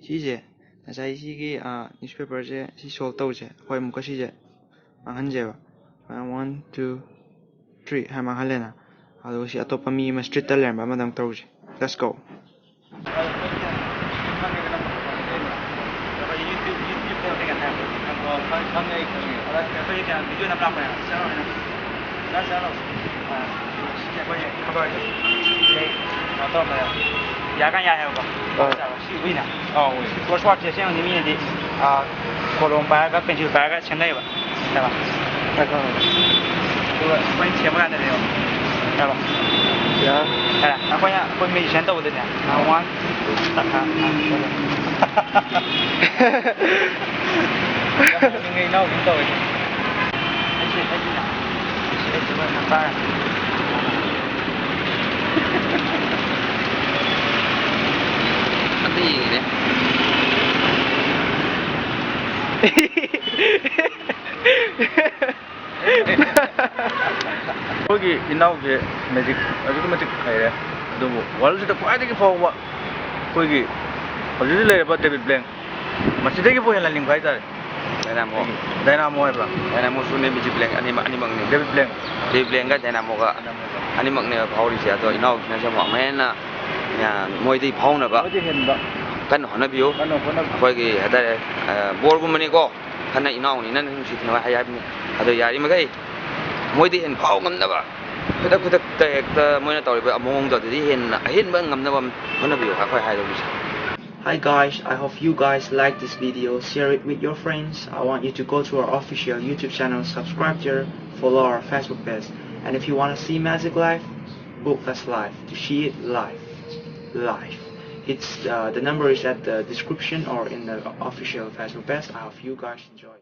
ꯁꯤꯁꯦ ꯉꯁꯥꯏ ꯁꯤꯒꯤ ꯅ꯭ꯌꯨꯁꯄꯦꯄꯔꯁꯦ ꯁꯤ ꯁꯣꯜꯕ ꯇꯧꯁꯦ ꯑꯩꯈꯣꯏ ꯑꯃꯨꯛꯀ ꯁꯤꯁꯦ ꯃꯥꯡꯍꯟꯁꯦꯕ 1 2 3 ꯍꯥꯏ ꯃꯥꯡꯍꯜꯂꯦꯅ ꯑꯗꯨꯒ ꯁꯤ ꯑꯇꯣꯞꯄ ꯃꯤ ꯑꯃ ꯁ꯭ꯇ꯭ꯔꯤꯠꯇ ꯂꯩꯔꯝꯕ ꯑꯃꯗꯪ ꯇꯧꯁꯦ let's GO 야간 야해고 시위나 고스와트 생님이디 콜롬바가 펜실바가 생내봐 해봐 그거 거의 제목안 되네요 해봐 야 해 아빠야 거의 메이 센터 오더냐 원 딱하 ngay nấu cũng tôi Nanti ini. 거기 인나오게 매직 아주 매직 가야 너무 월드도 꽈되게 파워 거기 어디를 내봐 데뷔 블랭 masih 보여 랄링 가이다 Dynamo. 다이나모 해봐 Dynamo sune biji blank ani makni. 데뷔 블랭 Di blank ga dynamo ga ani makni phawri sia to inau na sa ma mena ya moi di phawna ba 어디 했나 kan hona biyo ꯀꯟꯅ ꯍꯣꯠꯅ khoi gi hada bor gum ni ko kana inau ni nan si thina ha ya ni ado yari magai moi di hen phaw ngam na ba kudak ta hekta moi na tawri ba among da di hen ba ngam na ba hona biyo ha khoi ha do bi. Hi guys, I hope you guys like this video. Share it with your friends. I want you to go to our official YouTube channel, subscribe there, follow our Facebook page. And if you want to see Magic live, book us live to see it live. It's the number is at the description or in the official Facebook page. I hope you guys enjoy.